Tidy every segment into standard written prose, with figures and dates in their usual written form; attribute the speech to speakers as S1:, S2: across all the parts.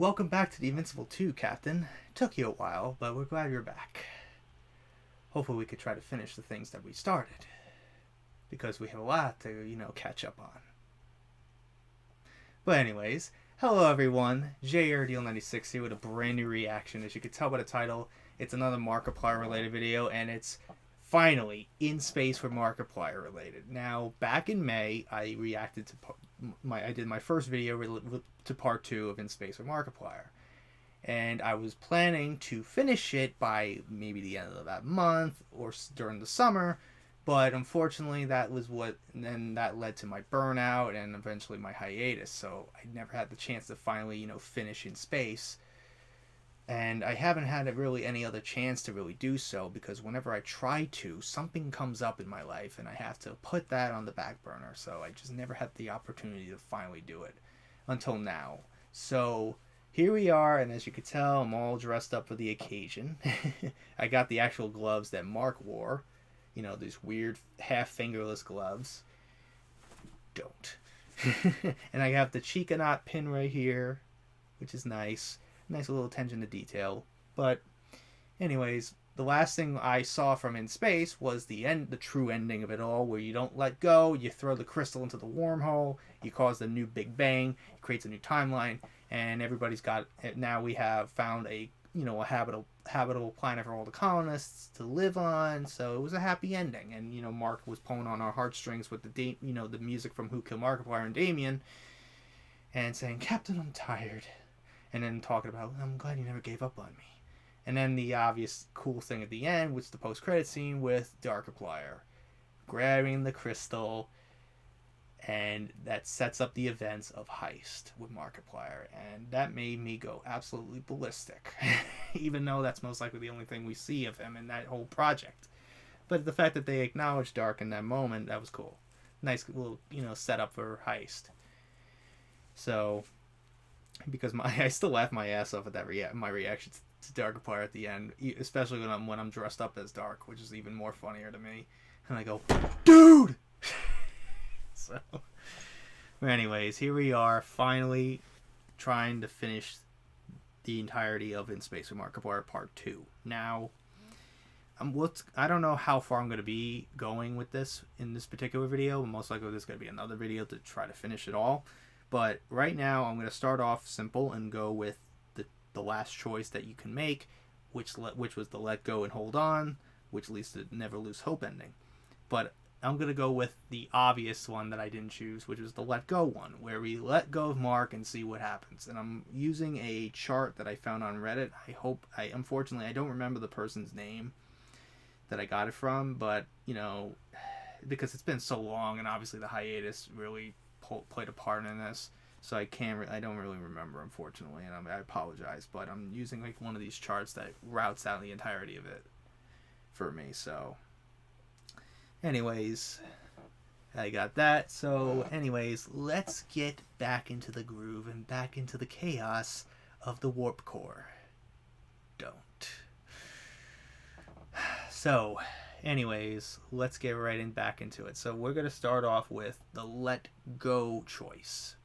S1: Welcome back to the Invincible 2, Captain. Took you a while, but we're glad you're back. Hopefully we could try to finish the things that we started, because we have a lot to, catch up on. But anyways, hello everyone, JRDL96 here with a brand new reaction. As you can tell by the title, it's another Markiplier related video, and it's finally in space for Markiplier related. Now, back in May, I reacted to I did my first video to part 2 of In Space with Markiplier, and I was planning to finish it by maybe the end of that month or during the summer, but unfortunately that led to my burnout and eventually my hiatus, so I never had the chance to finally finish In Space. And I haven't had really any other chance to really do so, because whenever I try to, something comes up in my life and I have to put that on the back burner. So I just never had the opportunity to finally do it until now. So here we are, and as you can tell, I'm all dressed up for the occasion. I got the actual gloves that Mark wore. These weird half-fingerless gloves. Don't. And I have the Chica Knot pin right here, which is nice. Nice little attention to detail. But anyways, the last thing I saw from In Space was the true ending of it all, where you don't let go, you throw the crystal into the wormhole, you cause the new Big Bang, it creates a new timeline, and everybody's got it. Now we have found a habitable planet for all the colonists to live on. So it was a happy ending, and Mark was pulling on our heartstrings with the music from Who Killed Markiplier and Damien, and saying, "Captain, I'm tired." And then talking about, "I'm glad you never gave up on me." And then the obvious cool thing at the end, which is the post-credit scene with Markiplier grabbing the crystal, and that sets up the events of Heist with Markiplier. And that made me go absolutely ballistic, even though that's most likely the only thing we see of him in that whole project. But the fact that they acknowledged Dark in that moment, that was cool. Nice little, setup for Heist. So, because I still laugh my ass off at that my reaction to Markiplier at the end, especially when I'm dressed up as Dark, which is even more funnier to me. And I go, "Dude!" So, but anyways, here we are, finally trying to finish the entirety of In Space with Markiplier Part 2. Now, I don't know how far I'm going to be going with this in this particular video. Most likely there's going to be another video to try to finish it all. But right now, I'm going to start off simple and go with the last choice that you can make, which was the let go and hold on, which leads to never lose hope ending. But I'm going to go with the obvious one that I didn't choose, which was the let go one, where we let go of Mark and see what happens. And I'm using a chart that I found on Reddit. Unfortunately, I don't remember the person's name that I got it from, but, because it's been so long, and obviously the hiatus really played a part in this, so I don't really remember, unfortunately, and I apologize, but I'm using one of these charts that routes out the entirety of it for me. So anyways, I got that. So anyways, let's get back into the groove and back into the chaos of the warp core. Don't. So anyways, let's get back into it. So we're going to start off with the let go choice.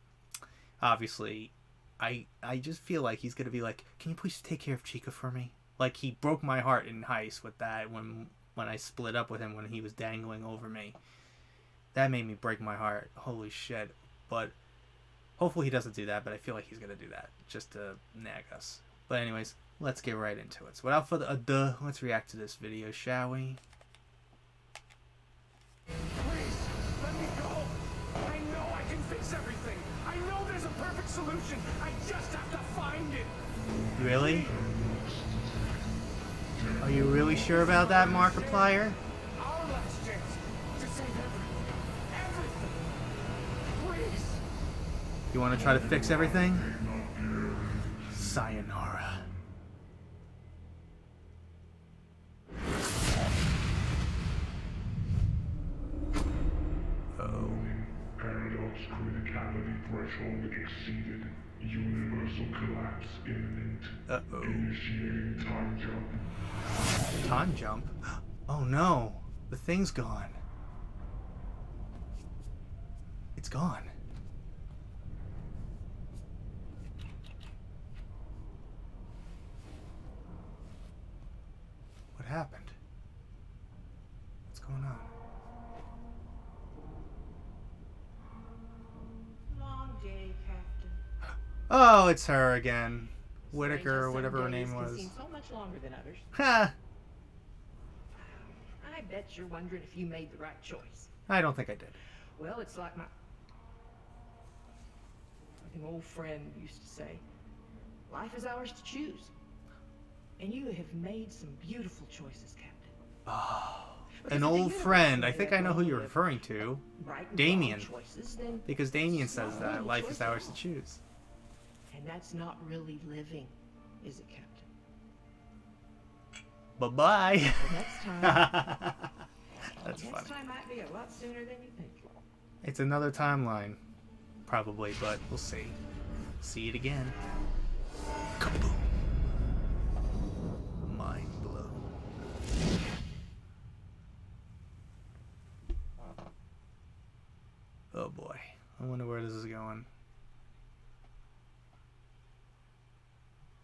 S1: Obviously, I just feel like he's going to be like, "Can you please take care of Chica for me?" Like, he broke my heart in Heist with that when I split up with him when he was dangling over me. That made me break my heart. Holy shit. But hopefully he doesn't do that, but I feel like he's going to do that just to nag us. But anyways, let's get right into it. So without further ado, let's react to this video, shall we?
S2: Please, let me go. I know I can fix everything. I know there's a perfect solution. I just have to find it.
S1: Really? Are you really sure about that, Markiplier?
S2: Our last chance to save everything. Please.
S1: You want to try to fix everything? Sayonara.
S3: Paradox criticality threshold exceeded. Universal collapse imminent. Initiating time jump.
S1: Time jump? Oh no. The thing's gone. It's gone. happened? What's going on?
S4: Long day, Captain.
S1: Oh, it's her again. Whitaker,
S4: Strange
S1: or
S4: how
S1: whatever her
S4: some
S1: name
S4: days
S1: was.
S4: can seem so much longer than others.
S1: Ha!
S4: I bet you're wondering if you made the right choice.
S1: I don't think I did.
S4: Well, it's like an old friend used to say, life is ours to choose. And you have made some beautiful choices, Captain.
S1: Oh,
S4: Because
S1: an
S4: if the
S1: old
S4: universe
S1: friend. I
S4: made
S1: think
S4: up
S1: I know who
S4: all
S1: you're
S4: the
S1: referring to.
S4: right and
S1: Damien.
S4: wrong choices, then
S1: Because Damien
S4: it's
S1: says
S4: not
S1: that
S4: really
S1: life is
S4: choices.
S1: ours to choose.
S4: And that's not really living, is it, Captain?
S1: Bye-bye.
S4: The next time,
S1: That's
S4: next
S1: funny.
S4: time might be a lot sooner than you think.
S1: It's another timeline. Probably, but we'll see. See it again. Kaboom. Mind blown. Oh boy. I wonder where this is going.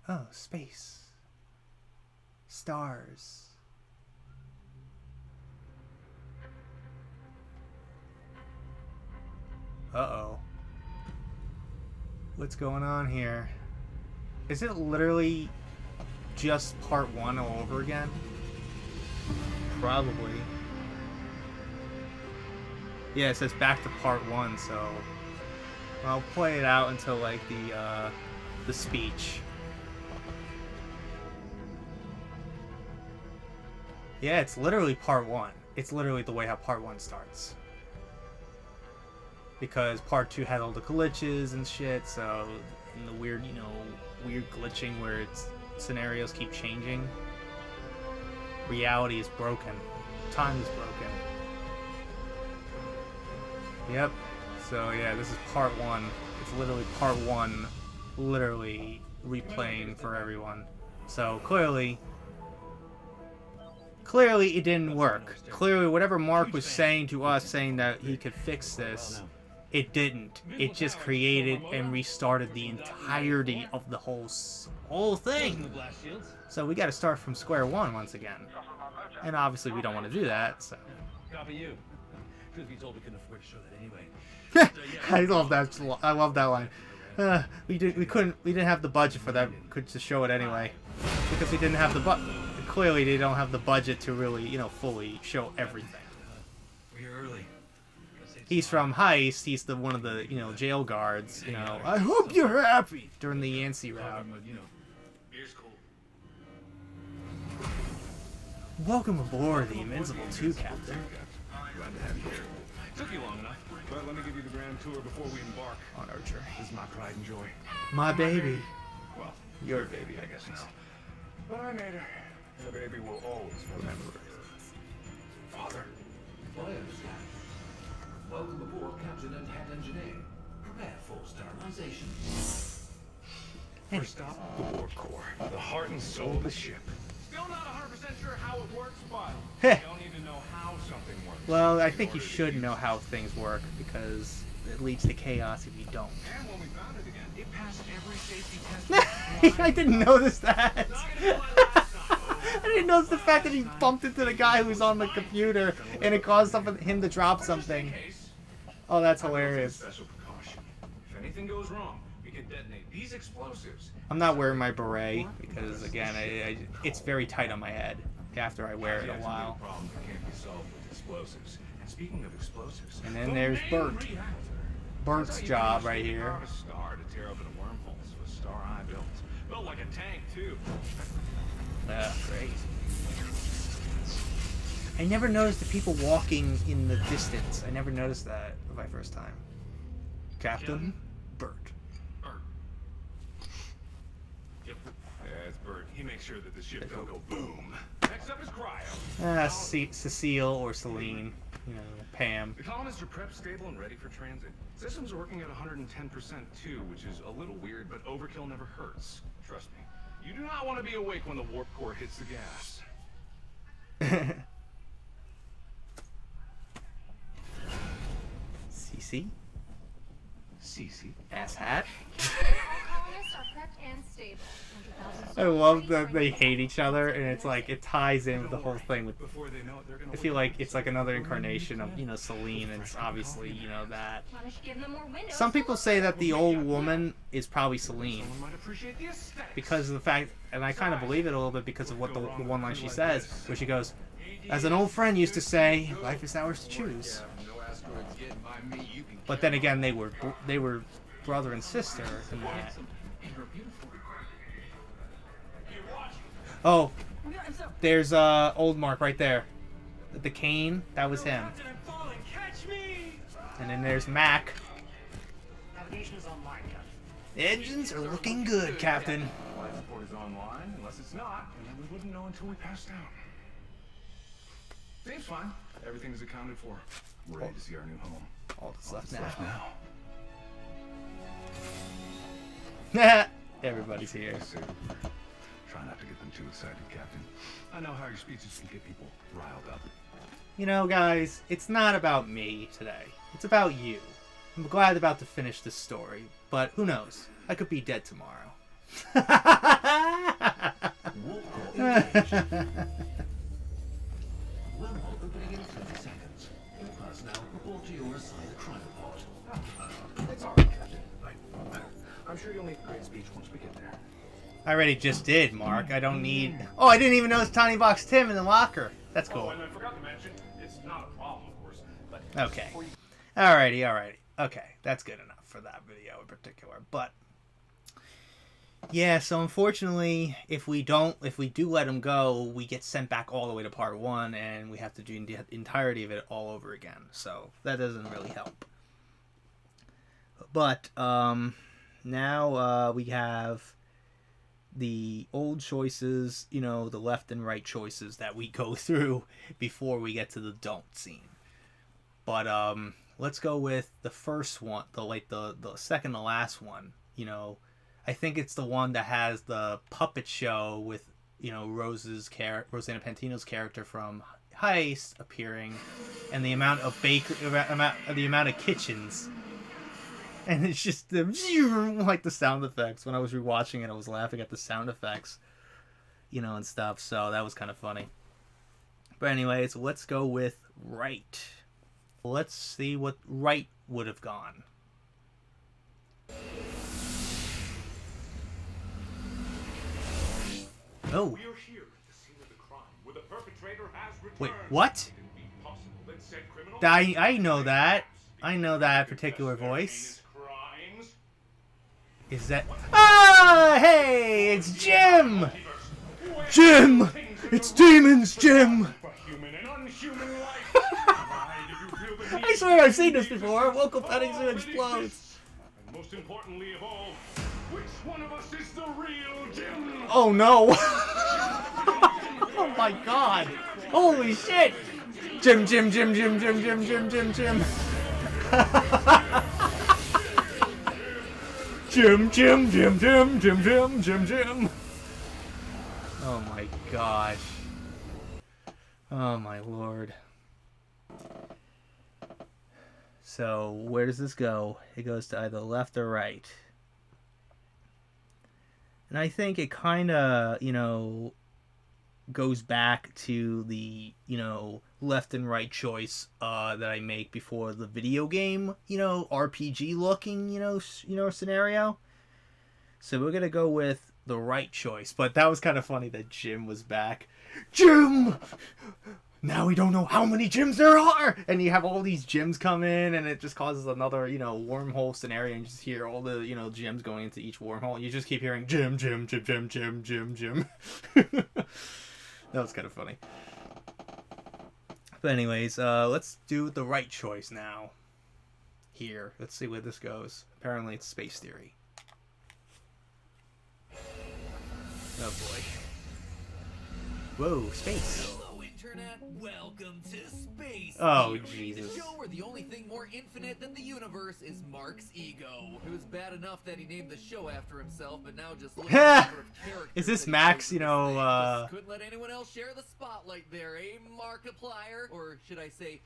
S1: Oh, space. Stars. Uh-oh. What's going on here? Is it literally just part 1 all over again? Probably. Yeah, it says back to part 1, so I'll play it out until like the speech. Yeah, it's literally part 1. It's literally the way how part 1 starts. Because part 2 had all the glitches and shit, so and the weird, weird glitching where its scenarios keep changing. Reality is broken. Time is broken. Yep. So yeah, this is part 1. It's literally part 1, literally replaying for everyone. So clearly it didn't work. Clearly, whatever Mark was saying to us, saying that he could fix this, it didn't. It just created and restarted the entirety of the whole thing. So we got to start from square one once again. And obviously we don't want to do that. So.
S2: Copy you. Truth be told, we couldn't afford to show that anyway.
S1: I love that. I love that line. We didn't have the budget for that to show it anyway, because we didn't have the budget. Clearly, they don't have the budget to really, fully show everything.
S2: We're early.
S1: He's from Heist. He's one of the, jail guards. I hope you're happy during the Yancey route.
S2: Beer's cool.
S1: Welcome aboard the Invincible 2, Captain.
S2: Glad to have you here. Took you long enough, but let me give you the grand tour before we embark
S1: On our journey.
S2: This is my pride and joy.
S1: My baby.
S2: Well,
S1: Your baby, I guess
S2: now. But I made her. The baby will always remember it. Father.
S5: Welcome aboard, Captain and Head Engineer. Prepare for sterilization.
S2: First stop, the warp core. The heart and soul of the ship. Still not 100% sure how it works, but
S1: Heh.
S2: don't even know how something works.
S1: Well, I think you should know how things work, because it leads to chaos if you don't.
S2: And when we found it again, it passed every safety test.
S1: I didn't notice that. I didn't notice the fact that he bumped into the guy who's on the computer and it caused him to drop something. Oh, that's hilarious.
S2: Special precaution. If anything goes wrong, we can detonate these explosives.
S1: I'm not wearing my beret because, again, it's very tight on my head after I wear it a while.
S2: Problem that can't be solved with explosives. And speaking of explosives,
S1: And then
S2: the
S1: there's
S2: main
S1: Bert.
S2: reactor.
S1: Bert's
S2: That's how you
S1: job
S2: finish
S1: right
S2: the
S1: here.
S2: power of a star to tear open a wormhole. So a star I built. Built like a tank too.
S1: Great. I never noticed the people walking in the distance. I never noticed that the my first time. Captain Bert.
S2: Bert. Yep. Yeah, it's Bert. He makes sure that the ship don't go boom. Next up is cryo.
S1: Cecile or Celine. Pam.
S2: The colonists are prepped, stable, and ready for transit. System's working at 110% too, which is a little weird, but overkill never hurts. Trust me. You do not want to be awake when the warp core hits the gas.
S1: Cece?
S2: Cece.
S1: Asshat?
S6: are prepped and stable.
S1: I love that they hate each other, and it's like it ties in with the whole thing. With
S2: Before they know it, they're gonna
S1: I feel like it's like another incarnation of Celine, and it's obviously that.
S6: Why don't you give them more windows?
S1: Some people say that the old woman is probably Celine
S2: Someone might appreciate the aesthetics.
S1: because of the fact, and I kind of believe it a little bit because of what the one line she says, where she goes, "As an old friend used to say, life is ours to choose." But then again, they were brother and sister in that. Oh, there's old Mark right there. The cane, that was him. And then there's Mac.
S7: Navigation is online, Captain.
S1: The engines are looking good, Captain.
S2: Life support is online, unless it's not, and then we wouldn't know until we passed out. Seems fine. Everything is accounted for. We're ready to see our new home.
S1: All that's left
S2: Left
S1: now.
S2: now.
S1: Everybody's here.
S2: Safe. Try not to get them too excited, Captain. I know how your speeches can get people riled up.
S1: You know, guys, it's not about me today. It's about you. I'm glad about to finish this story, but who knows? I could be dead tomorrow.
S5: Wormhole opening in 30 seconds. All personnel report to your assigned crime pod.
S2: It's alright, Captain. I'm sure you'll make a great speech once we get there.
S1: I already just did, Mark. I don't need... Oh, I didn't even notice Tiny Box Tim in the locker. That's cool.
S2: Oh, and I forgot to mention, it's not a problem, of course, but...
S1: Okay. Alrighty. Okay, that's good enough for that video in particular. But yeah, so unfortunately, if we do let him go, we get sent back all the way to part 1, and we have to do the entirety of it all over again. So that doesn't really help. But now we have the old choices, the left and right choices that we go through before we get to the don't scene. But let's go with the first one, the second to last one. I think it's the one that has the puppet show with Rosanna Pantino's character from Heist appearing, and the amount of the amount of kitchens, and it's just like the sound effects. When I was rewatching it, I was laughing at the sound effects, and stuff. So that was kind of funny. But anyways, let's go with right. Let's see what right would have gone. Oh.
S3: We are here at the scene of the crime, where the perpetrator has returned.
S1: Wait, what? I know that. I know that particular voice. Is that... Ah! Hey! It's Jim! Jim! It's demons, Jim! I swear I've seen this before. Local petting zoo explodes.
S3: And most importantly of all, which one of us is the real Jim?
S1: Oh no! Oh my god! Holy shit! Jim. Jim. Oh my gosh. Oh my lord. So, where does this go? It goes to either left or right. And I think it kind of, goes back to the, left and right choice that I make before the video game, RPG looking, scenario. So we're going to go with the right choice. But that was kind of funny that Jim was back. Jim! Now we don't know how many gyms there are! And you have all these gyms come in, and it just causes another, wormhole scenario, and you just hear all the, gyms going into each wormhole. You just keep hearing Jim. That was kind of funny. But anyways, let's do the right choice now. Here. Let's see where this goes. Apparently it's space theory. Oh boy. Whoa, space.
S8: Hello, Internet. Welcome to Space
S1: Oh,
S8: Theory,
S1: Jesus.
S8: the show where the only thing more infinite than the universe is Mark's ego. It was bad enough that he named the show after himself, but now just look at the number of characters.
S1: Is this
S8: that he
S1: Max,
S8: chose in this thing. Just couldn't let anyone else share the spotlight there, eh, Markiplier? Or should I say,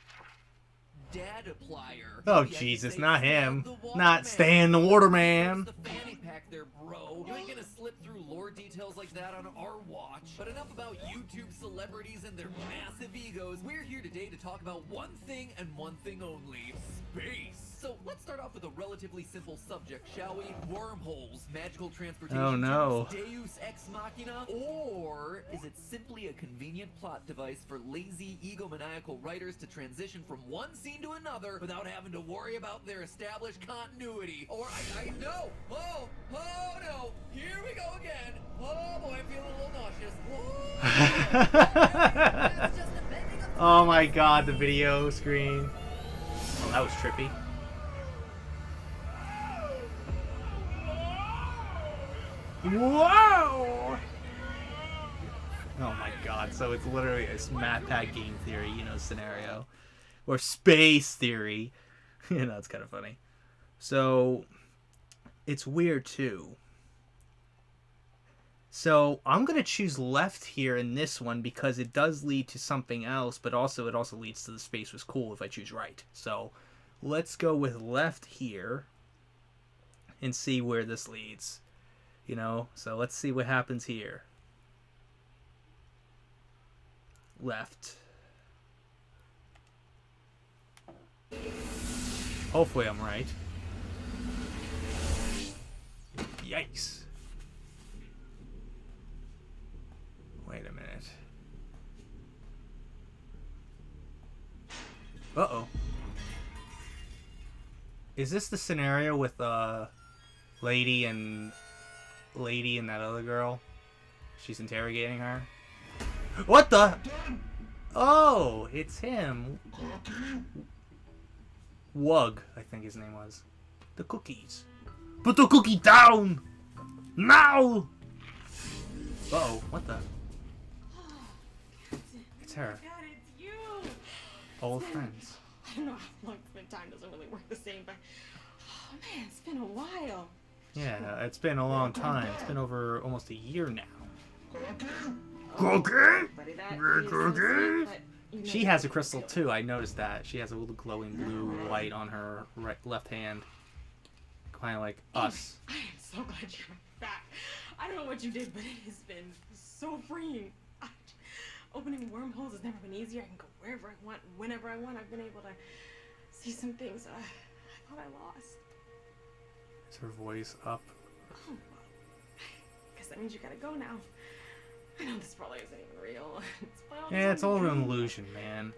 S8: Dadaplier?
S1: Oh,
S8: Maybe I should
S1: Jesus,
S8: say
S1: not
S8: Stan
S1: him.
S8: the
S1: Not
S8: Waterman.
S1: Stan the Waterman.
S8: The fanny pack back there, bro. You ain't gonna slip through lore details like that on our watch. But enough about YouTube celebrities and their massive egos. We're here today to talk about one thing and one thing only: space. So let's start off with a relatively simple subject, shall we? Wormholes, magical transportation.
S1: Oh no.
S8: Deus ex machina? Or is it simply a convenient plot device for lazy, egomaniacal writers to transition from one scene to another without having to worry about their established continuity? Or I know. Oh no. Here we go again. Oh boy, I'm feeling a little nauseous. It's just a bending of
S1: Oh my god, the video screen. Oh, that was trippy. Whoa! Oh my god, so it's literally a MatPat game theory, you know, scenario. Or space theory. You know, it's kind of funny. So, it's weird too. So, I'm going to choose left here in this one because it does lead to something else, but also it also leads to the space was cool if I choose right. So, let's go with left here and see where this leads. You know, so let's see what happens here. Left. Hopefully I'm right. Yikes. Wait a minute. Uh-oh. Is this the scenario with lady and that other girl? She's interrogating her. What the? Oh, it's him. Wug, I think his name was. The cookies. Put the cookie down! Now! Uh-oh, what the? It's her.
S9: God, it's you!
S1: Old friends.
S9: I don't know how long it's been. Time doesn't really work the same, but oh man, it's been a while.
S1: Yeah, it's been a long time. It's been over almost a year now. Cookie?
S9: Buddy, that is so sweet, but, you know,
S1: She has a crystal too. I noticed that. She has a little glowing blue light on her left hand. Kind of like us.
S9: I am so glad you're back. I don't know what you did, but it has been so freeing. Opening wormholes has never been easier. I can go wherever I want, whenever I want. I've been able to see some things I thought I lost.
S1: Is her voice up?
S9: Oh, guess that means you gotta go now. I know this probably isn't even real.
S1: Yeah, it's all an illusion, man.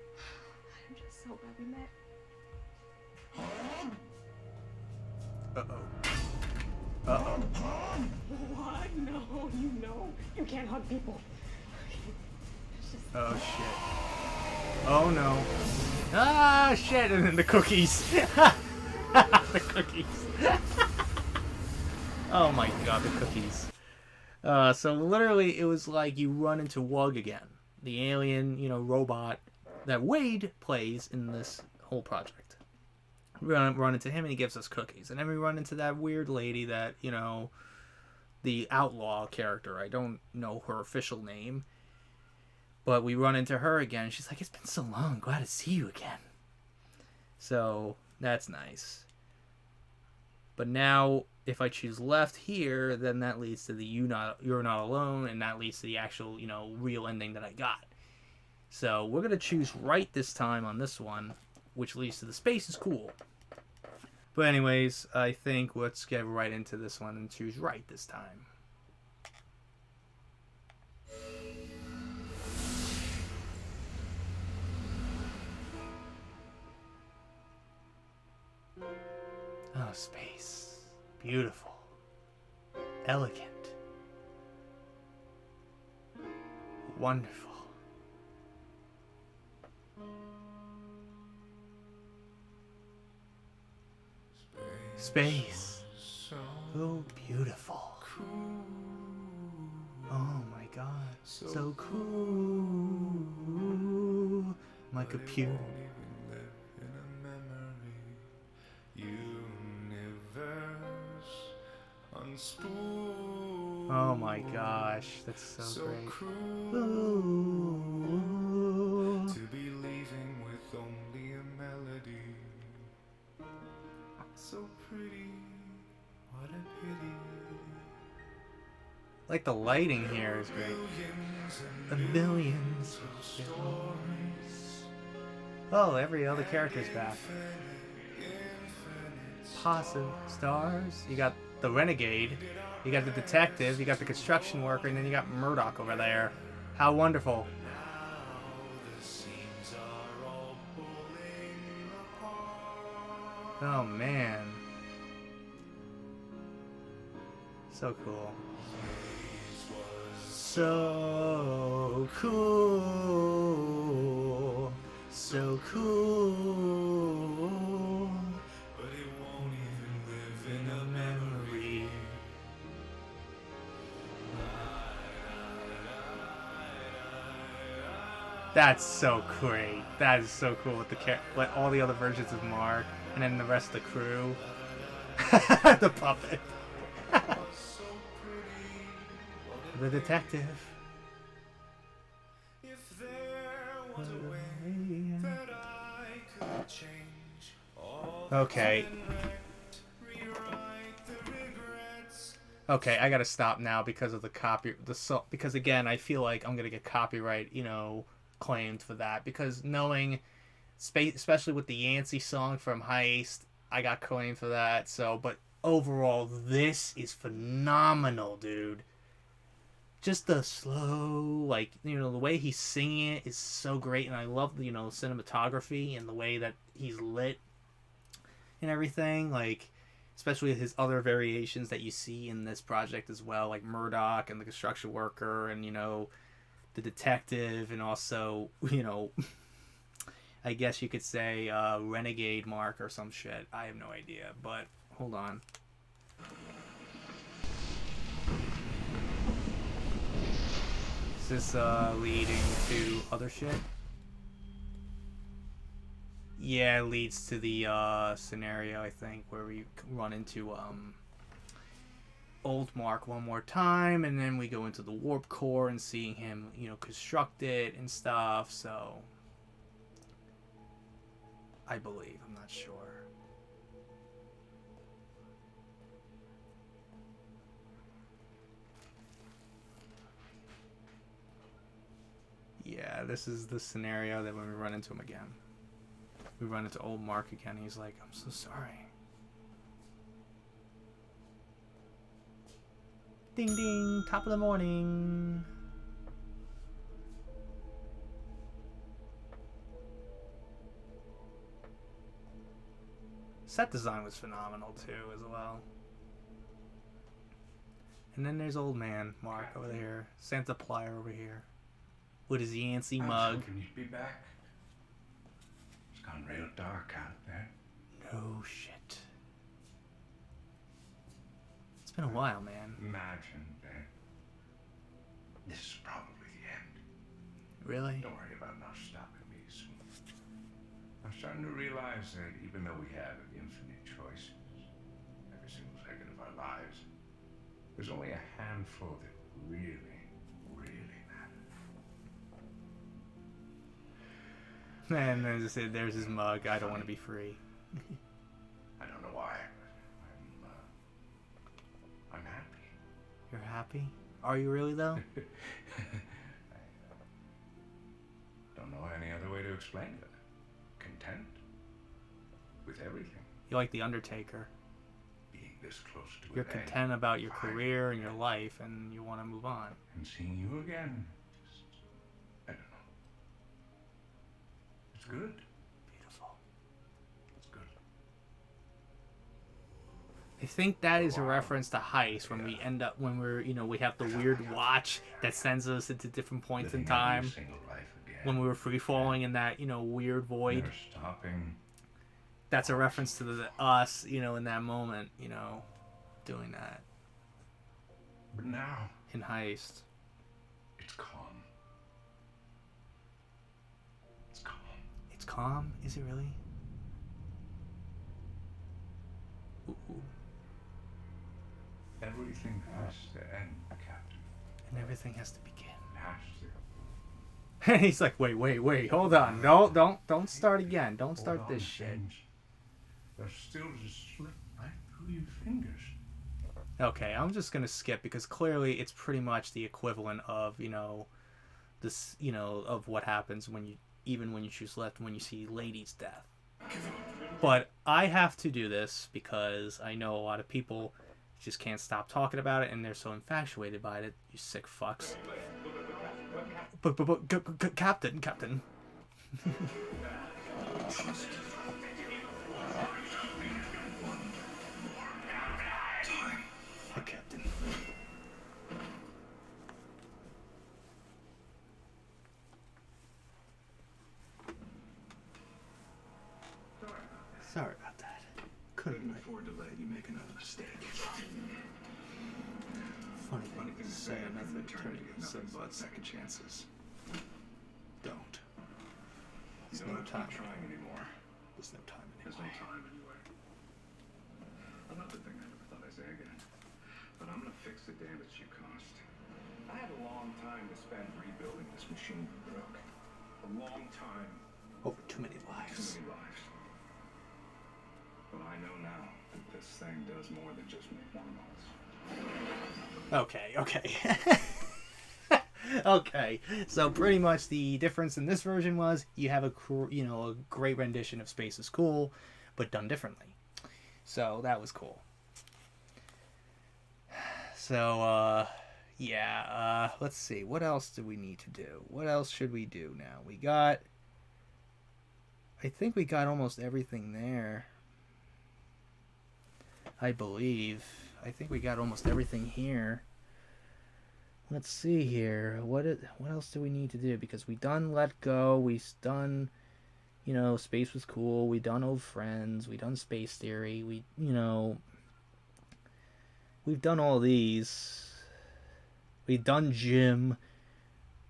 S9: I'm just so glad we met.
S1: Uh-oh. Uh-oh.
S9: What? No, you know. You can't hug people.
S1: Oh, shit. Oh, no. Ah, shit! And then the cookies. The cookies. Oh, my God, the cookies. So, literally, it was like you run into Wug again. The alien, you know, robot that Wade plays in this whole project. We run into him, and he gives us cookies. And then we run into that weird lady that, you know, the outlaw character. I don't know her official name. But we run into her again. She's like, it's been so long. Glad to see you again. So, that's nice. But now, if I choose left here, then that leads to the you're not alone. And that leads to the actual, you know, real ending that I got. So, we're going to choose right this time on this one. Which leads to the space is cool. But anyways, I think let's get right into this one and choose right this time. Oh, space. Beautiful. Elegant. Wonderful. Space. So beautiful. Oh my god. So cool. My computer. Oh my gosh, that's so great. Ooh.
S10: To be leaving with only a melody. So pretty.
S1: Like the lighting here is great. A millions of stories. Oh, every other character's back. Possible stars. You got the renegade, you got the detective, you got the construction worker, and then you got Murdoch over there. How wonderful. Oh man. So cool. So cool. So cool. But it won't even live in a memory. That's so great. That is so cool with with all the other versions of Mark, and then the rest of the crew. The puppet. The detective. If there was a way that I could change all okay. Okay, I gotta stop now because of the because again, I feel like I'm gonna get copyright, claimed for that, because knowing, especially with the Yancey song from Heist, I got claimed for that. So, but overall, this is phenomenal, dude. Just the slow, the way he's singing it is so great, and I love the cinematography and the way that he's lit and everything, especially his other variations that you see in this project as well, like Murdoch and the construction worker and the detective, and also I guess you could say Renegade Mark or some shit. I have no idea, but hold on. Is this leading to other shit? Yeah, it leads to the scenario, I think, where we run into old Mark one more time, and then we go into the warp core and seeing him, construct it and stuff. So I believe, I'm not sure. Yeah, this is the scenario that when we run into him again. We run into old Mark again. He's like, I'm so sorry. Ding ding, top of the morning. Set design was phenomenal too, as well. And then there's old man Mark over there. Santa Plier over here. With his Yancey mug.
S11: You'd be back. It's gone real dark out there.
S1: No shit. It's been a while, man.
S11: Imagine that this is probably the end.
S1: Really?
S11: Don't worry about not stopping me soon. I'm starting to realize that even though we have infinite choices every single second of our lives, there's only a handful that really
S1: and there's his mug. I don't want to be free.
S11: I don't know why, but I'm happy.
S1: You're happy? Are you really, though?
S11: I don't know any other way to explain it. Content with everything.
S1: You like the Undertaker.
S11: Being this close to
S1: You're content about your career and your life, and you want to move on.
S11: And seeing you again. I don't know. It's good.
S1: Beautiful.
S11: It's good.
S1: I think that is a reference to Heist when we end up, when we have the weird watch that sends us into different points in time. When we were free falling in that, weird void.
S11: Never stopping.
S1: That's a reference to us, in that moment, doing that.
S11: But now.
S1: In Heist.
S11: It's calm. It's calm.
S1: It's calm? Is it really? Ooh.
S11: Everything has to end, Captain.
S1: And everything has to begin.
S11: It has to.
S1: And he's like, wait, hold on. No, don't start again. Don't start this shit.
S11: They're still just slip right through your fingers.
S1: Okay, I'm just gonna skip because clearly it's pretty much the equivalent of, you know, this, you know, of what happens when you, even when you choose left, when you see Lady's death. But I have to do this because I know a lot of people just can't stop talking about it and they're so infatuated by it. You sick fucks. But Captain. Captain. Sorry about that. Couldn't
S2: afford to let you make another mistake.
S1: Funny thing to say, nothing
S2: turn to get nothing but second chances.
S1: Don't.
S2: There's no time trying anymore.
S1: There's no time
S2: There's no time anyway. Another thing I never thought I'd say again. But I'm gonna fix the damage you caused. I had a long time to spend rebuilding this machine you broke. A long time.
S1: Over too many lives.
S2: Too many lives. But I know now that this thing does more than just make wormholes.
S1: Okay. Okay. So pretty much the difference in this version was you have a great rendition of Space is Cool, but done differently. So that was cool. So let's see. What else do we need to do? What else should we do now? I think we got almost everything there. I believe. I think we got almost everything here. Let's see here. What else do we need to do? Because we done Let Go. We done, Space Was Cool. We done Old Friends. We done Space Theory. We've done all these. We've done Jim.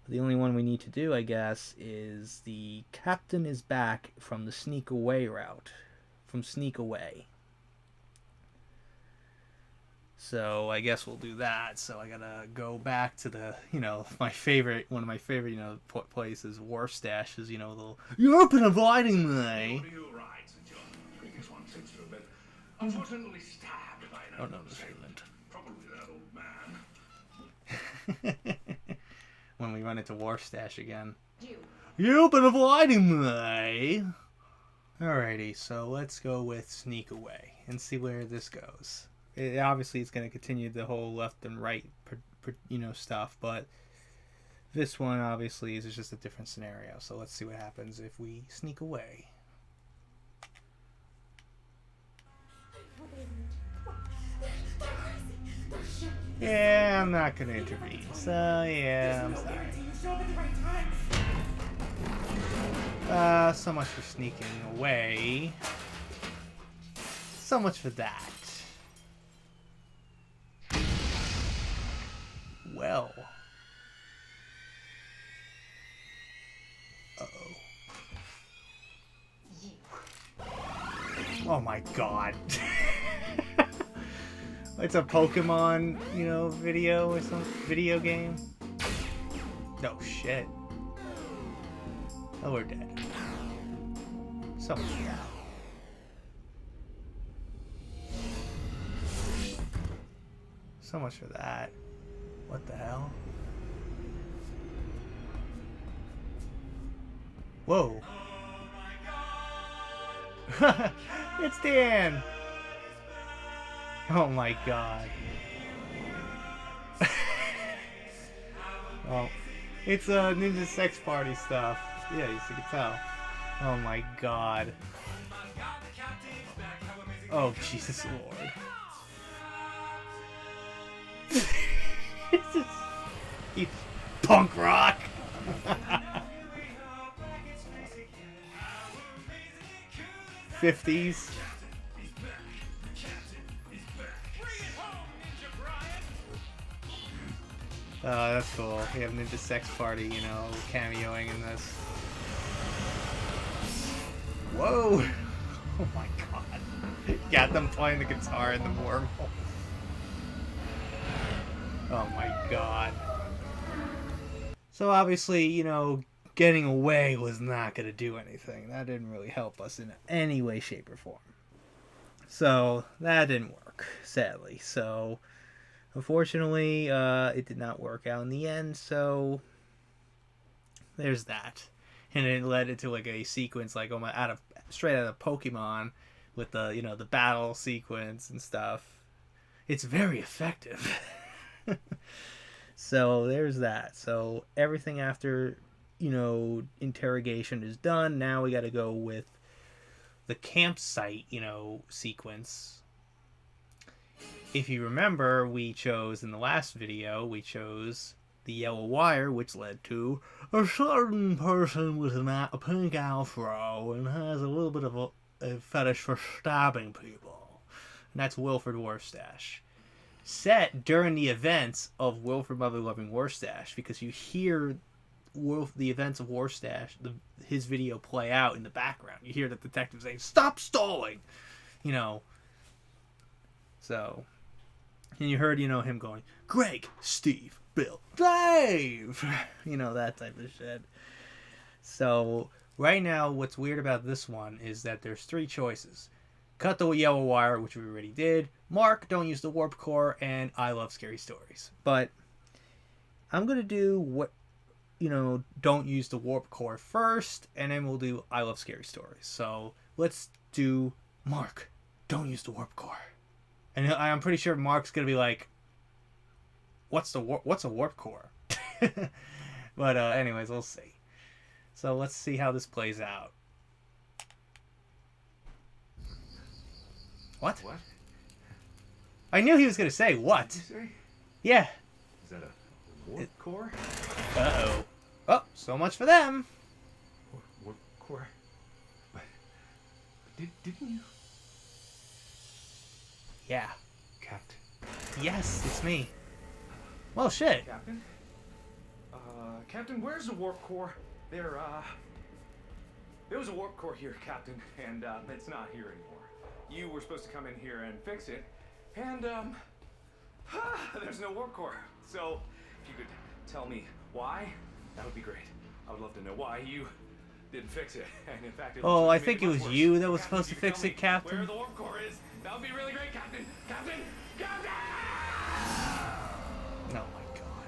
S1: The only one we need to do, I guess, is the Captain is Back from the Sneak Away route. From Sneak Away. So I guess we'll do that. So I gotta go back to the, one of my favorite, places, Wharf Stashes, you're been avoiding me.
S2: Unfortunately stabbed by an
S1: Oh no, this isn't.
S2: Probably that old man.
S1: When we run into Wharf Stash again. You've been avoiding me. Alrighty, so let's go with Sneak Away and see where this goes. Obviously, it's going to continue the whole left and right, stuff. But this one, obviously, is just a different scenario. So let's see what happens if we sneak away. Yeah, I'm not going to intervene. So, yeah, I'm sorry. So much for sneaking away. So much for that. Well. Uh-oh. Oh my god. It's a Pokemon, video or some video game. No shit. Oh, we're dead. So much for that. So much for that. What the hell? Whoa. It's Dan. Oh my god. Oh, it's Ninja Sex Party stuff. Yeah, you can tell. Oh my god. Oh, Jesus Lord. He's punk rock. '50s. That's cool. We have Ninja Sex Party, cameoing in this. Whoa! Oh my god. Got them playing the guitar in the wormhole. Oh my god. So obviously, getting away was not going to do anything. That didn't really help us in any way, shape, or form. So that didn't work, sadly. So Unfortunately, it did not work out in the end, so there's that. And it led into like a sequence like straight out of Pokemon with the, you know, the battle sequence and stuff. It's very effective. So there's that. So everything after, you know, interrogation is done. Now we got to go with the campsite, you know, sequence. If you remember, we chose in the last video, we chose the yellow wire, which led to a certain person with a pink afro and has a little bit of a fetish for stabbing people. And that's Wilfred Warstash. Set during the events of Wilfred Mother-Loving Warstash, because you hear the events of Warstash, his video play out in the background. You hear the detective saying, "Stop stalling!" You know. So, and you heard, you know, him going, "Greg, Steve, Bill, Dave!" You know, that type of shit. So, right now, what's weird about this one is that there's 3 choices. Cut the yellow wire, which we already did. Mark, don't use the warp core, and I love scary stories. But I'm going to do what, you know, don't use the warp core first, and then we'll do I love scary stories. So let's do Mark, don't use the warp core. And I'm pretty sure Mark's going to be like, what's a warp core? But anyways, we'll see. So let's see how this plays out. What?
S11: What?
S1: I knew he was going to say what.
S11: What did you say?
S1: Yeah.
S11: Is that a warp core?
S1: Uh-oh. Oh, so much for them.
S11: Warp core? But didn't you?
S1: Yeah.
S11: Captain.
S1: Yes, it's me. Well, shit.
S2: Captain? Captain, where's the warp core? There was a warp core here, Captain, and it's not here anymore. You were supposed to come in here and fix it, and there's no warp core. So, if you could tell me why, that would be great. I would love to know why you didn't fix it. And in fact,
S1: I think it was you that was supposed to fix it, Captain.
S2: Where the warp core is? That would be really great, Captain. Captain! Captain!
S1: Oh my god.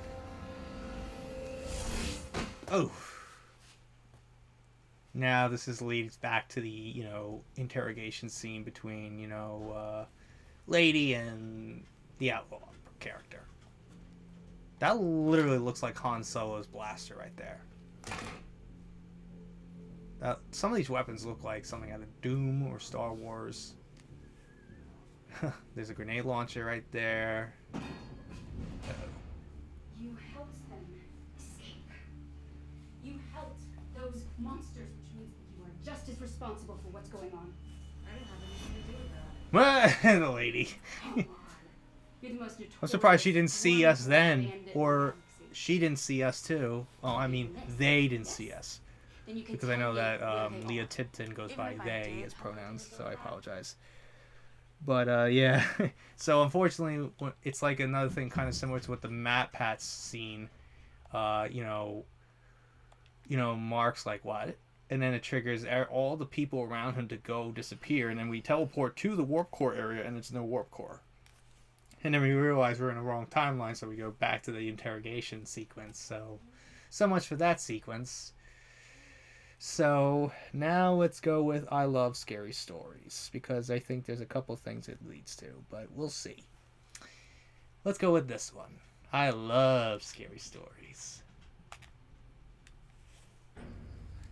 S1: Oh. Now this leads back to the, you know, interrogation scene between, you know, Lady and the outlaw character. That literally looks like Han Solo's blaster right there. Some of these weapons look like something out of Doom or Star Wars. There's a grenade launcher right there.
S12: You helped them escape. You helped those monsters, which means that you are just as responsible for what's going on.
S9: I didn't have anything to do with that.
S1: The lady.
S12: Come on. You're the most notorious.
S1: I'm surprised she didn't see us then.
S12: bandit
S1: Or
S12: galaxy.
S1: she didn't see us too. Oh, I mean, they didn't see us.
S12: Then you can
S1: Because I know
S12: tell me
S1: that
S12: where they
S1: Leah
S12: are.
S1: Tipton goes
S9: Even
S1: by
S9: if I
S1: they
S9: did,
S1: as
S9: how would
S1: pronouns,
S9: you
S1: so
S9: know
S1: I
S9: that?
S1: apologize. But yeah, so unfortunately, it's like another thing kind of similar to what the Matt Pats scene. You know, Mark's like, what? And then it triggers all the people around him to go disappear, and then we teleport to the warp core area, and it's no warp core. And then we realize we're in the wrong timeline, so we go back to the interrogation sequence. So much for that sequence. So now let's go with I love scary stories, because I think there's a couple things it leads to, but we'll see. Let's go with this one. I love scary stories.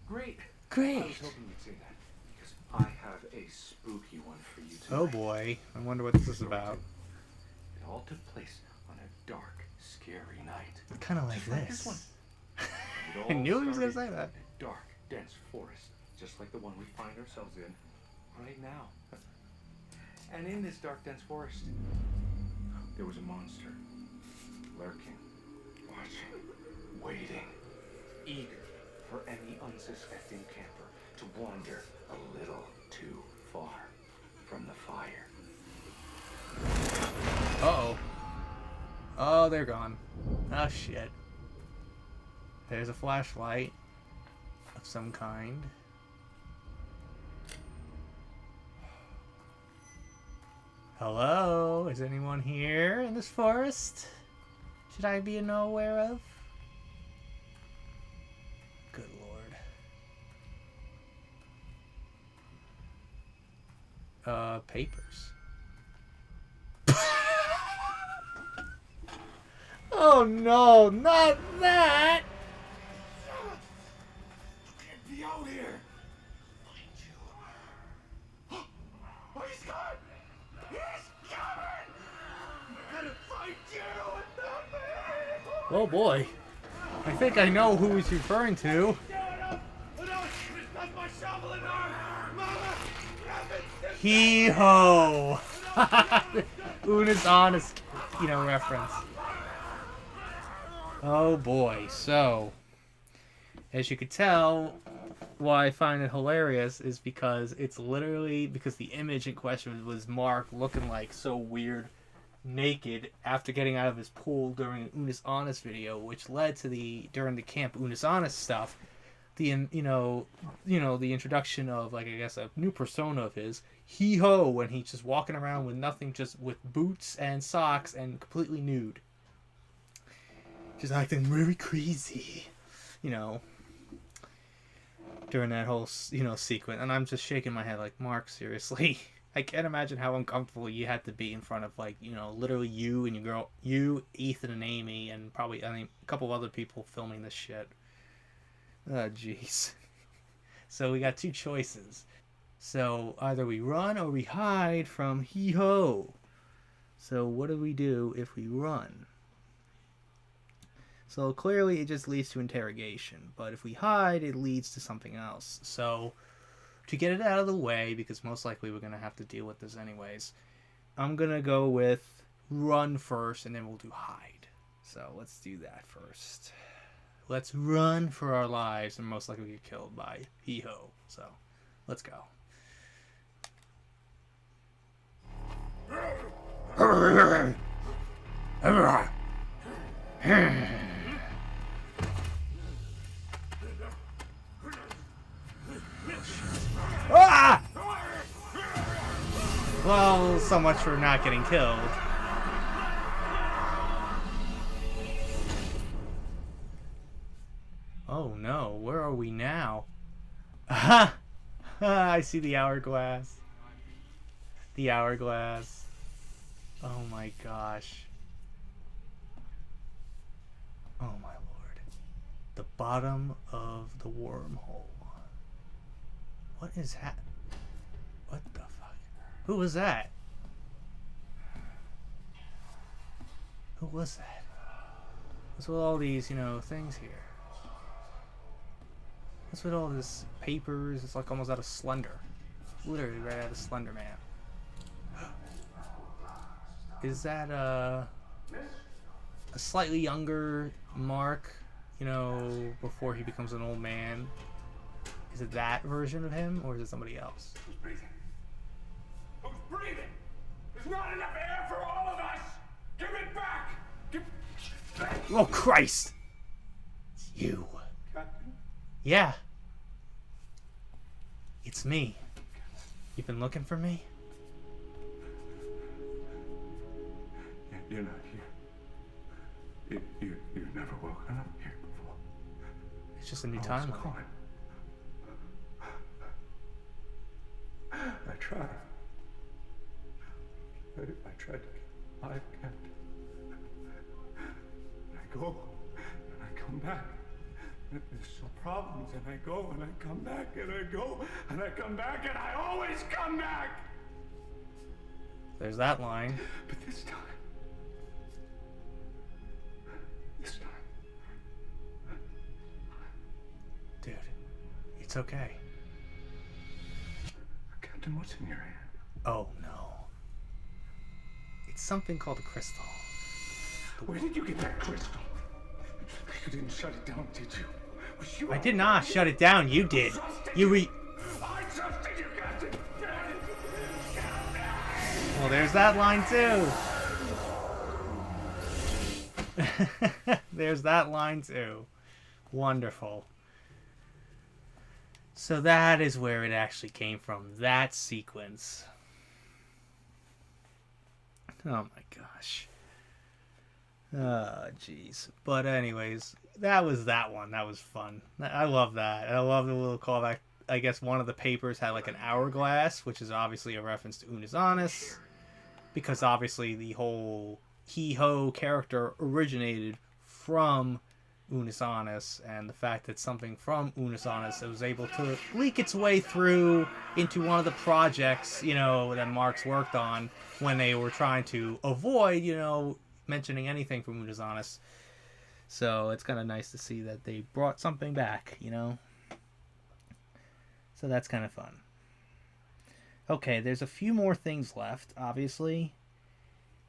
S2: Great.
S1: Great.
S2: I was hoping you'd say that, because I have a spooky one for you tonight.
S1: Oh boy, I wonder what this is about.
S2: It all took place on a dark, scary night.
S1: Kind of like
S2: Just this one.
S1: this.
S2: It all
S1: I knew he was gonna
S2: started
S1: say that.
S2: in a dark, dense forest, just like the one we find ourselves in right now. And in this dark, dense forest, there was a monster, lurking, watching, waiting, eager for any unsuspecting camper to wander a little too far from the fire.
S1: Uh-oh. Oh, they're gone. Oh, shit. There's a flashlight of some kind. Hello? Is anyone here in this forest? Should I be aware of? Good lord. Papers. Oh no, not that!
S3: Can't be out here. Find you. Oh, he's gone. He's coming. I'm gonna find you and not me.
S1: Oh boy. I think I know who he's referring to. Hee-Ho! Una's honest, reference. Oh boy, so as you could tell, why I find it hilarious is because it's literally because the image in question was Mark looking like so weird naked after getting out of his pool during an Una's Honest video, which led to during the Camp Una's Honest stuff, the introduction of, like, I guess a new persona of his, Hee-Ho, when he's just walking around with nothing, just with boots and socks and completely nude. Just acting really crazy, during that whole, sequence. And I'm just shaking my head like, Mark, seriously? I can't imagine how uncomfortable you had to be in front of, like, literally you and your girl, you, Ethan, and Amy, and probably, a couple of other people filming this shit. Oh, jeez. So we got two choices. So either we run or we hide from Hee-Ho. So what do we do if we run? So clearly it just leads to interrogation. But if we hide, it leads to something else. So to get it out of the way, because most likely we're going to have to deal with this anyways, I'm going to go with run first, and then we'll do hide. So let's do that first. Let's run for our lives, and most likely get killed by Hee-Ho. So let's go. Ah! Well, so much for not getting killed. Oh no, where are we now? Aha! I see the hourglass. The hourglass. Oh my gosh. Oh my lord. The bottom of the wormhole. What is that? What the fuck? Who was that? Who was that? What's with all these, things here? What's with all this papers? It's like almost out of Slender. Literally right out of Slender Man. Is that a slightly younger Mark, before he becomes an old man? Is it that version of him, or is it somebody else?
S3: Who's breathing? Who's breathing? There's not enough air for all of us! Give it back! Give it back!
S1: Oh, Christ! It's you.
S3: Captain?
S1: Yeah. It's me. You've been looking for me?
S11: You're not here. You've never woken up here before.
S1: It's just a new timeline.
S11: I tried. I tried to get alive, Captain.
S3: And I go, and I come back. And there's still problems, and I go, and I come back, and I go, and I come back, and I always come back!
S1: There's that line.
S3: But this time,
S1: dude, it's okay.
S11: Captain, what's in your hand?
S1: Oh no. It's something called a crystal.
S3: Where did you get that crystal? You didn't shut it down, did you? Was you
S1: I did not shut it down. You did.
S3: I trusted you, Captain.
S1: Well, there's that line too. There's that line too. Wonderful. So that is where it actually came from. That sequence. Oh my gosh. Oh, jeez. But anyways, that was that one. That was fun. I love that. I love the little callback. I guess one of the papers had like an hourglass, which is obviously a reference to Unis Annus, because obviously the whole Hee-Ho character originated from Unis Annus, and the fact that something from Unis Annus was able to leak its way through into one of the projects, you know, that Mark's worked on when they were trying to avoid, you know, mentioning anything from Unis Annus. So it's kind of nice to see that they brought something back, you know. So that's kind of fun. Okay, there's a few more things left, obviously.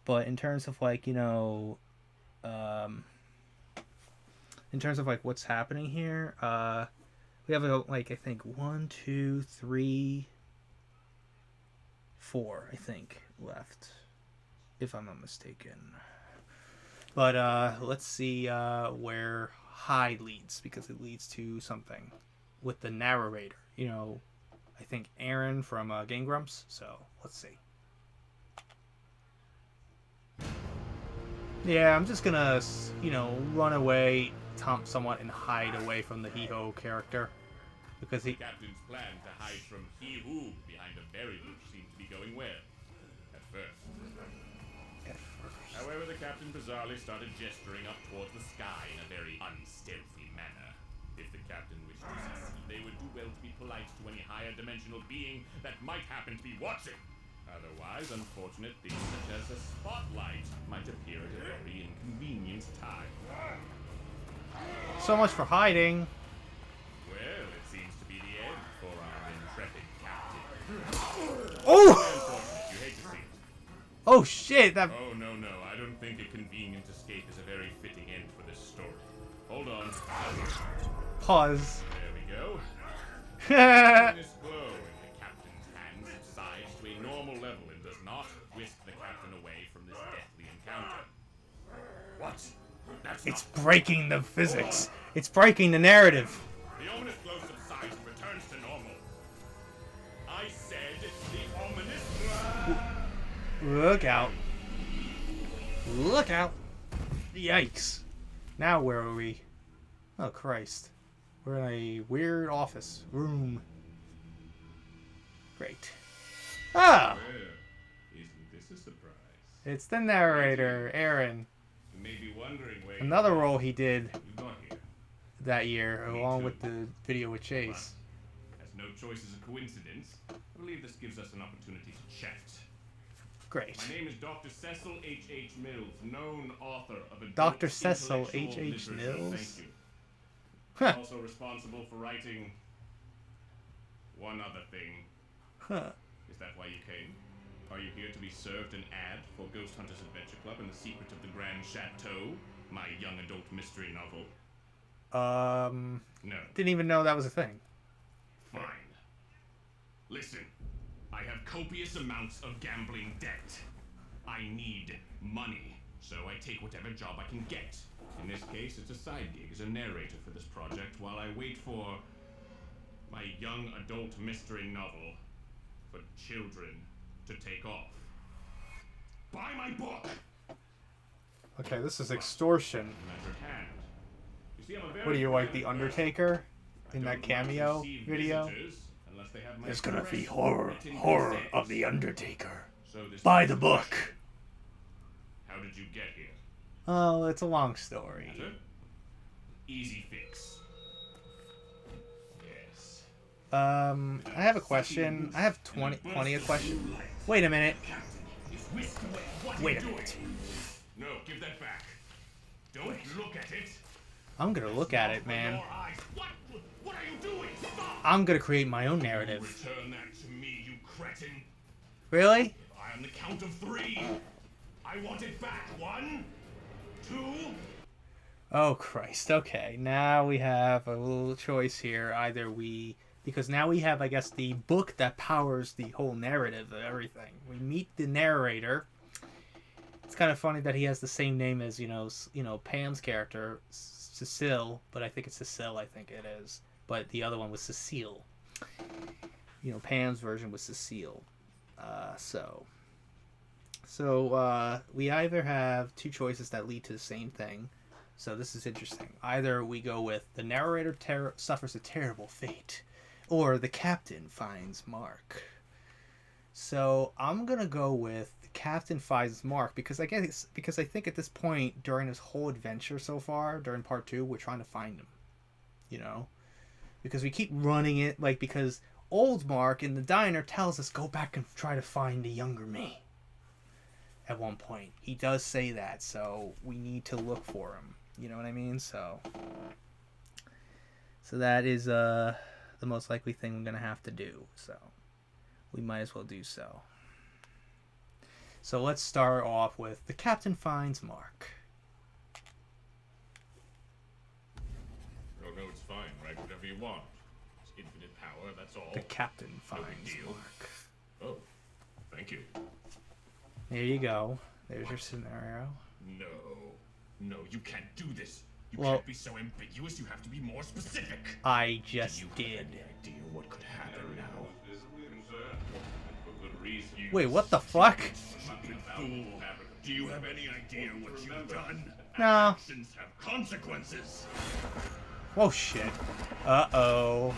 S1: But in terms of, like, you know, in terms of, like, what's happening here, we have, like, I think 1, 2, 3, 4, I think, left. If I'm not mistaken. But, let's see where High leads, because it leads to something with the narrator. You know, I think Aaron from Game Grumps. So let's see. Yeah, I'm just gonna, you know, run away, somewhat, and hide away from the Hee-Ho character, because he.
S13: The captain's plan to hide from Hee-Ho behind a berry bush seemed to be going well. At first. However, the captain bizarrely started gesturing up towards the sky in a very unstealthy manner. If the captain wished to succeed, they would do well to be polite to any higher dimensional being that might happen to be watching. Otherwise, unfortunate things such as a spotlight might appear at a very inconvenient time.
S1: So much for hiding.
S13: Well, it seems to be the end for our intrepid captain.
S1: Oh!
S13: Unfortunate, you hate to see it.
S1: Oh shit! That.
S13: Oh no, I don't think a convenient escape is a very fitting end for this story. Hold on.
S1: Pause.
S13: There we go. This glow in the captain's hand subsides to a normal level and does not whisk the captain away from this deathly encounter. What? That's
S1: It's breaking the physics. It's breaking the narrative.
S13: The ominous glow subsides and returns to normal. I said the ominous glow.
S1: Look out. Look out. Yikes. Now where are we? Oh, Christ. We're in a weird office room. Great. Ah!
S13: Well, isn't this a surprise?
S1: It's the narrator, Aaron.
S13: You may be wondering where
S1: Another role he did
S13: you got here.
S1: that year, along with the video with Chase.
S13: As no choice is a coincidence, I believe this gives us an opportunity to chat.
S1: Great.
S13: My name is Dr. Cecil H.H. Mills, known author of adult
S1: Dr. Cecil
S13: intellectual
S1: H.H.
S13: literature.
S1: Mills?
S13: Thank you.
S1: Huh.
S13: Also responsible for writing one other thing.
S1: Huh.
S13: Is that why you came? Are you here to be served an ad for Ghost Hunters Adventure Club and the Secret of the Grand Chateau, my young adult mystery novel? No.
S1: Didn't even know that was a thing.
S13: Fine. Listen, I have copious amounts of gambling debt. I need money, so I take whatever job I can get. In this case, it's a side gig as a narrator for this project while I wait for my young adult mystery novel for children to take off. Buy my book!
S1: Okay, this is extortion.
S13: Hand. You see, I'm a very
S1: What are you, like
S13: private
S1: the Undertaker
S13: person.
S1: in
S13: I
S1: that
S13: don't like to
S1: cameo
S13: receive
S1: video?
S13: visitors unless they have my
S1: There's gonna be
S13: express
S1: horror
S13: written consent.
S1: of the Undertaker.
S13: So this
S1: Buy
S13: is
S1: the
S13: the
S1: book.
S13: question. How did you get here?
S1: Oh, it's a long story.
S13: Matter? Easy fix. Yes.
S1: I have a question. I have 20 a question. Wait a minute. Wait a minute.
S13: No, give that back. Don't look at it.
S1: I'm gonna look at it, man.
S13: Your eyes. What are you doing? Stop!
S1: I'm gonna create my own narrative.
S13: Return that to me, you cretin.
S1: Really?
S13: I on the count of 3. I want it back. 1, 2.
S1: Oh, Christ. Okay, now we have a little choice here. Because now we have, I guess, the book that powers the whole narrative of everything. We meet the narrator. It's kind of funny that he has the same name as, you know, Pam's character, Cecile, but I think it's Cecile, I think it is. But the other one was Cecile. You know, Pam's version was Cecile. So So we either have two choices that lead to the same thing. So this is interesting. Either we go with the narrator suffers a terrible fate, or the captain finds Mark. So I'm gonna go with the captain finds Mark because I think at this point during this whole adventure so far, during part 2, we're trying to find him. You know, because we keep running it because old Mark in the diner tells us go back and try to find the younger me. At one point, he does say that, so we need to look for him. You know what I mean? So that is the most likely thing we're gonna have to do. So we might as well do so. So let's start off with the captain finds Mark.
S13: Oh no, it's fine. Write whatever you want. It's infinite power. That's all.
S1: The captain finds
S13: deal.
S1: Mark.
S13: Oh, thank you.
S1: There you go. There's your scenario.
S13: No, you can't do this. You
S1: Well-
S13: can't be so ambiguous. You have to be more specific.
S1: I just
S13: Do you
S1: did.
S13: have any idea what could happen now?
S1: Wait, what the fuck?
S13: Stupid fool. Do you have any idea what you've done?
S1: No.
S13: Actions have consequences.
S1: Oh shit. Uh-oh.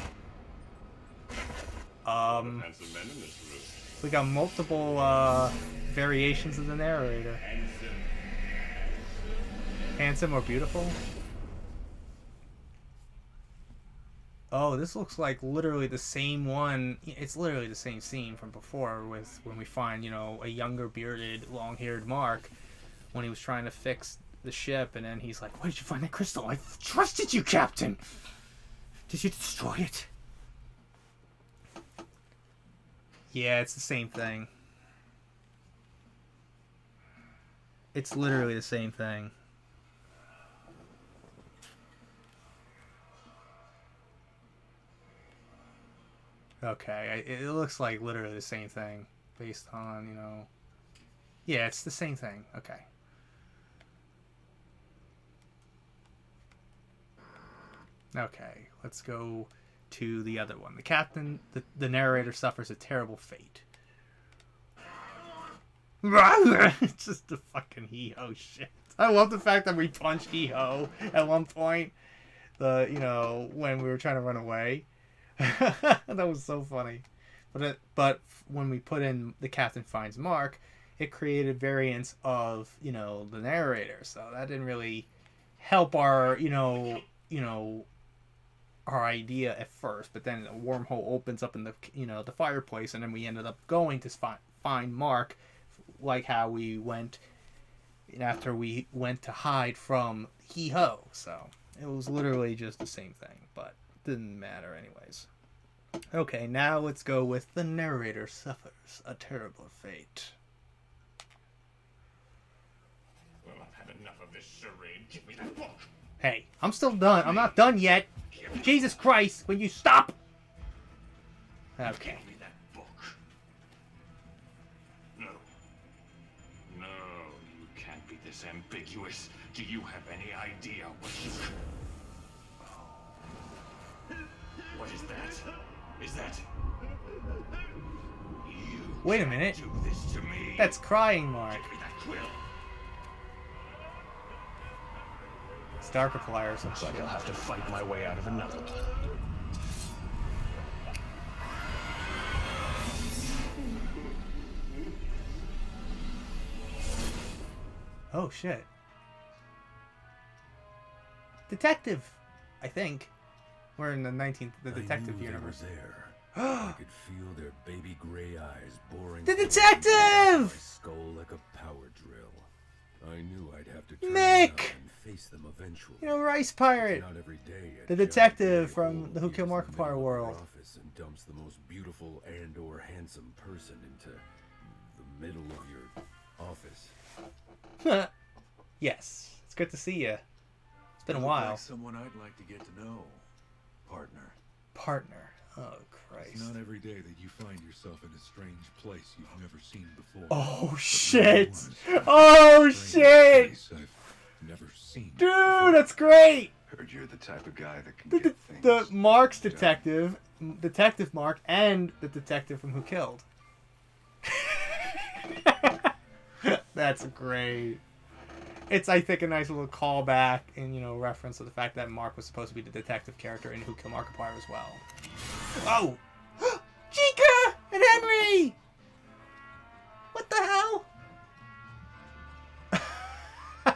S13: Handsome men in this room.
S1: We got multiple variations of the narrator. Handsome or beautiful? Oh, this looks like literally the same one. It's literally the same scene from before with when we find, a younger bearded, long-haired Mark when he was trying to fix the ship, and then he's like, "Where did you find that crystal? I trusted you, Captain! Did you destroy it?" Yeah, it's the same thing. It's literally the same thing. Okay, it looks like literally the same thing based on, Yeah, it's the same thing. Okay. Okay, let's go to the other one. The captain, the narrator suffers a terrible fate. It's just the fucking Hee-Ho shit. I love the fact that we punched Hee-Ho at one point. When we were trying to run away. That was so funny. But when we put in the captain finds Mark, it created variants of, the narrator. So that didn't really help our, our idea at first, but then a wormhole opens up in the the fireplace, and then we ended up going to find Mark, like how we went after we went to hide from Hee-Ho. So it was literally just the same thing, but didn't matter anyways. Okay, now let's go with the narrator suffers a terrible fate.
S13: Well, I've had enough of this charade. Give me that book.
S1: Hey, I'm still done. I'm not done yet. Jesus Christ, will you stop? Okay.
S13: Give me that book. No, you can't be this ambiguous. Do you have any idea what you... What is that? Is that... You
S1: Wait a minute.
S13: do this to me.
S1: That's crying Mark.
S13: Give me that quill.
S1: It's Markiplier or something.
S13: Looks like I'll have to fight my way out of another one.
S1: Oh shit. Detective, I think. We're in the detective universe.
S14: There. I could feel their baby gray eyes boring.
S1: The detective!
S14: My skull like a power drill. I knew I'd have to turn
S1: Mick!
S14: around and face them eventually.
S1: Rice Pirate.
S14: It's not every day
S1: The detective from the Who Killed Markiplier world.
S14: Office and dumps the most beautiful and/or handsome person into the middle of your office.
S1: Yes, it's good to see you. It's been a
S10: You look
S1: while.
S10: like someone I'd like to get to know, partner.
S1: Partner. Oh Christ.
S10: It's not every day that you find yourself in a strange place you've never seen before.
S1: Oh
S10: But
S1: shit!
S10: this was
S1: Oh
S10: a strange
S1: shit!
S10: place I've never seen.
S1: Dude, that's great.
S11: Heard you're the type of guy that can
S1: The
S11: get things.
S1: the Mark's detective, Detective Mark, and the detective from Who Killed. That's great. It's, I think, a nice little callback and, you know, reference to the fact that Mark was supposed to be the detective character in Who Killed Markiplier as well. Oh! Chica and Henry! What the hell?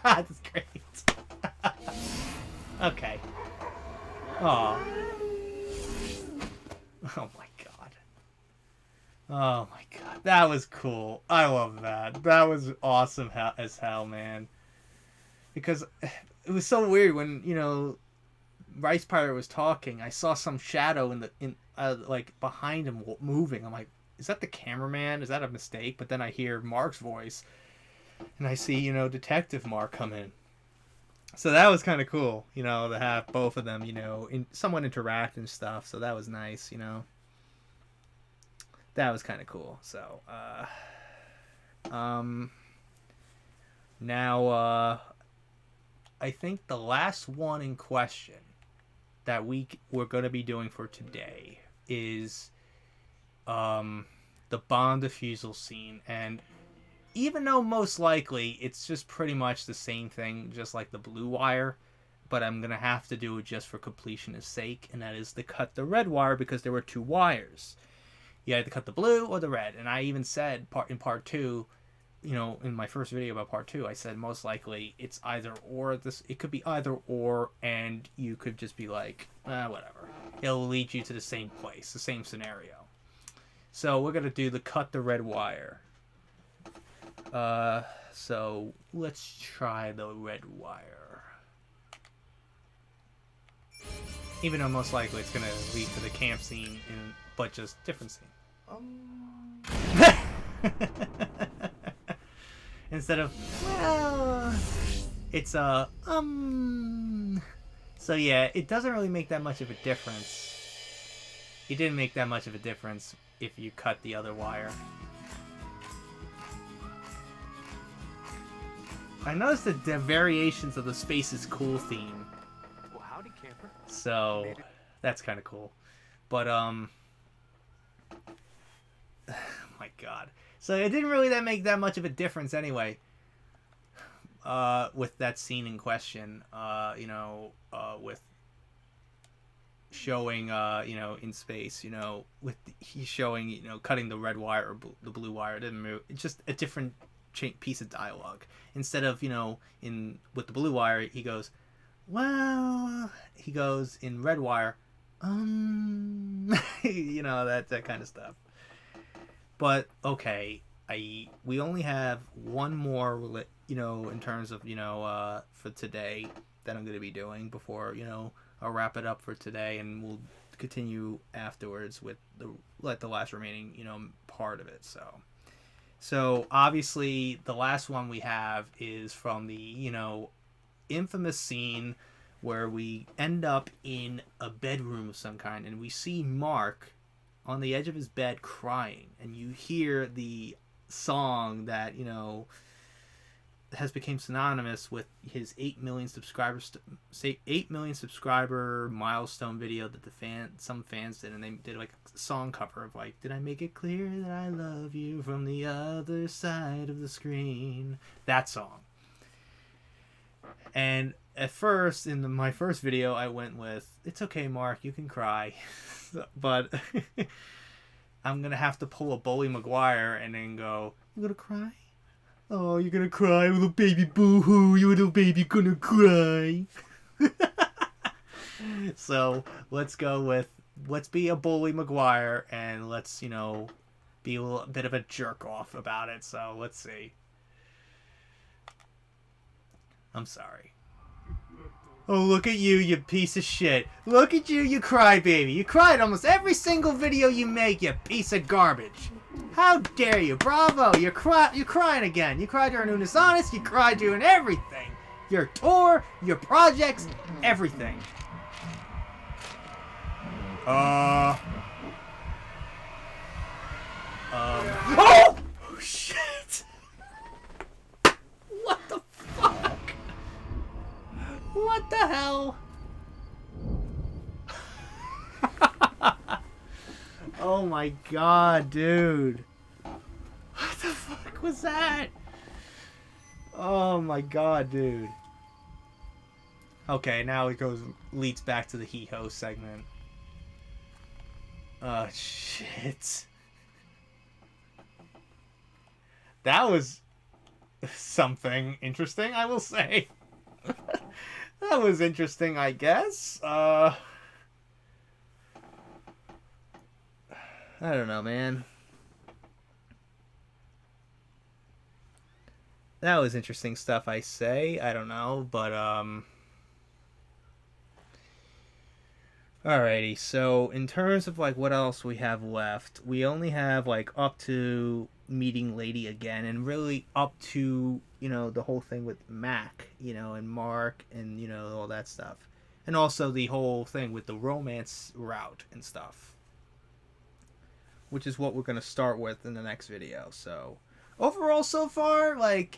S1: That's great. Okay. Aw. Oh my god. Oh my god. That was cool. I love that. That was awesome as hell, man. Because it was so weird when, you know, Rice Pirate was talking. I saw some shadow like behind him moving. I'm like, is that the cameraman? Is that a mistake? But then I hear Mark's voice, and I see, you know, Detective Mark come in. So that was kind of cool, you know, to have both of them, you know, somewhat interact and stuff. So that was nice, you know. That was kind of cool. So, now, I think the last one in question that we're going to be doing for today is the Bond Refusal scene. And even though most likely it's just pretty much the same thing, just like the Blue Wire, but I'm going to have to do it just for completionist sake, and that is to cut the red wire because there were 2 wires. You had to cut the blue or the red. And I even said in part 2, you know, in my first video about part 2, I said most likely it's either or. It could be either or, and you could just be like, whatever. It'll lead you to the same place, the same scenario. So we're going to do the cut the red wire. So let's try the red wire. Even though most likely it's going to lead to the camp scene, but just different scene. Instead of, well, it's a, So yeah, it doesn't really make that much of a difference. It didn't make that much of a difference if you cut the other wire. I noticed that the variations of the Space is Cool theme.
S15: Well, howdy, camper.
S1: So that's kind of cool. But oh my god. So it didn't really make that much of a difference anyway. With that scene in question, you know, with showing, you know, in space, you know, he's showing, you know, cutting the red wire or the blue wire. It didn't move. It's just a different piece of dialogue. Instead of, you know, with the blue wire, he goes, well, he goes in red wire, you know, that kind of stuff. But okay, we only have one more, you know, in terms of, you know, for today that I'm going to be doing before, you know, I'll wrap it up for today, and we'll continue afterwards with the last remaining, you know, part of it. So obviously the last one we have is from the, you know, infamous scene where we end up in a bedroom of some kind, and we see Mark on the edge of his bed crying, and you hear the song that, you know, has become synonymous with his 8 million subscriber milestone video that some fans did, and they did like a song cover of like, did I make it clear that I love you from the other side of the screen? That song. And at first, in my first video, I went with, it's okay, Mark, you can cry. But I'm going to have to pull a Bully Maguire and then go, you going to cry? Oh, you're going to cry, little baby boo-hoo, you little baby gonna cry. So let's be a Bully Maguire, and let's, you know, be a little bit of a jerk off about it. So let's see. I'm sorry. Oh, look at you, you piece of shit. Look at you, you crybaby. You cried almost every single video you make, you piece of garbage. How dare you? Bravo, you're crying again. You cried during Unis Honest, you cried during everything. Your tour, your projects, everything. Oh, shit. What the fuck? What the hell? Oh my god, dude. What the fuck was that? Oh my god, dude. Okay, now it leads back to the Hee-Ho segment. Oh, shit. That was something interesting, I will say. That was interesting, I guess. I don't know, man. That was interesting stuff, I say. I don't know, but, alrighty, so in terms of, like, what else we have left, we only have, like, up to meeting Lady again, and really up to, you know, the whole thing with Mac, you know, and Mark, and, you know, all that stuff. And also the whole thing with the romance route and stuff. Which is what we're going to start with in the next video, so... Overall, so far, like,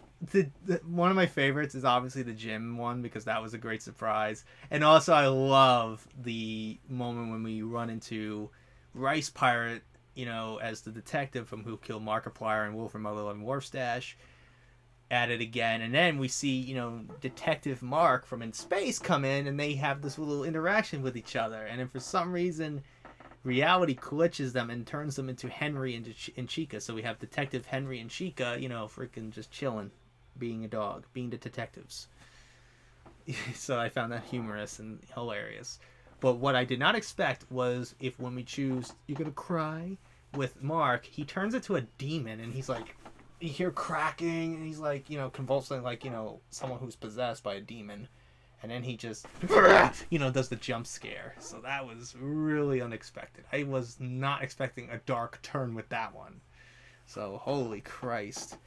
S1: one of my favorites is obviously the gym one, because that was a great surprise. And also, I love the moment when we run into Rice Pirate, you know, as the detective from Who Killed Markiplier and Wolfram Mother and Wharfstash at it again. And then we see, you know, Detective Mark from In Space come in, and they have this little interaction with each other. And then for some reason... reality glitches them and turns them into Henry and Chica. So we have Detective Henry and Chica, you know, freaking just chilling, being a dog, being the detectives. So I found that humorous and hilarious. But what I did not expect was if when we choose, you're going to cry with Mark, he turns into a demon and he's like, you hear cracking and he's like, you know, convulsing like, you know, someone who's possessed by a demon. And then he just, you know, does the jump scare. So that was really unexpected. I was not expecting a dark turn with that one. So, holy Christ.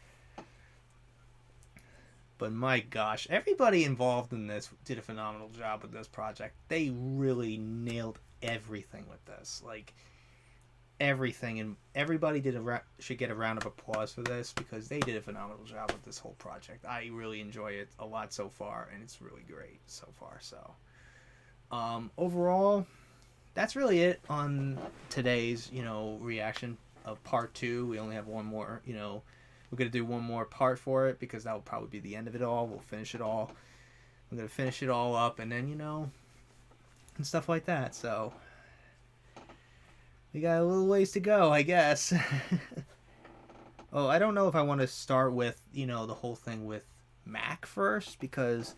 S1: But my gosh, everybody involved in this did a phenomenal job with this project. They really nailed everything with this. Like, everything. And everybody should get a round of applause for this because they did a phenomenal job with this whole project. I really enjoy it a lot so far, and it's really great so far. So overall, that's really it on today's, you know, reaction of part 2. We only have one more, you know, we're gonna do one more part for it because that will probably be the end of it all. We'll finish it all. I'm gonna finish it all up, and then, you know, and stuff like that. So we got a little ways to go, I guess. Oh, I don't know if I want to start with, you know, the whole thing with Mac first, because...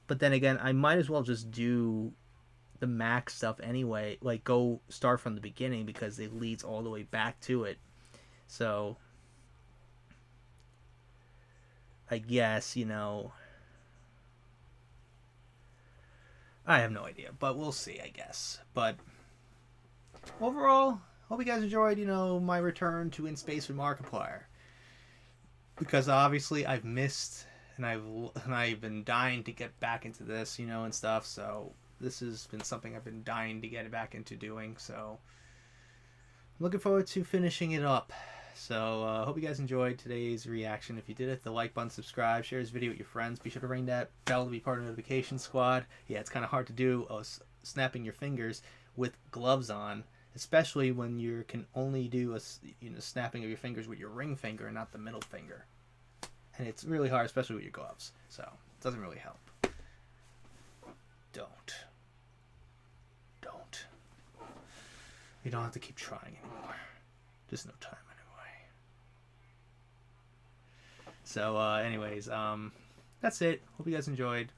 S1: But then again, I might as well just do the Mac stuff anyway. Like, go start from the beginning, because it leads all the way back to it. So... I guess, you know... I have no idea, but we'll see, I guess. But... overall, hope you guys enjoyed, you know, my return to In Space with Markiplier. Because obviously I've missed, and I've been dying to get back into this, you know, and stuff. So this has been something I've been dying to get back into doing. So I'm looking forward to finishing it up. So hope you guys enjoyed today's reaction. If you did, hit the like button, subscribe, share this video with your friends. Be sure to ring that bell to be part of the notification squad. Yeah, it's kind of hard to do snapping your fingers with gloves on. Especially when you can only do a, you know, snapping of your fingers with your ring finger and not the middle finger. And it's really hard, especially with your gloves. So, it doesn't really help. Don't. You don't have to keep trying anymore. There's no time anyway. So, anyways, that's it. Hope you guys enjoyed.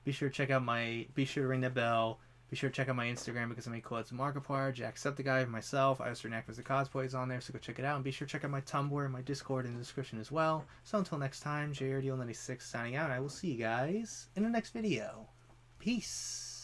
S1: Be sure to ring that bell. Be sure to check out my Instagram because I make collabs with Markiplier, Jacksepticeye, myself. I also reenact as the cosplays on there, so go check it out. And be sure to check out my Tumblr and my Discord in the description as well. So until next time, JRDL96 signing out. I will see you guys in the next video. Peace.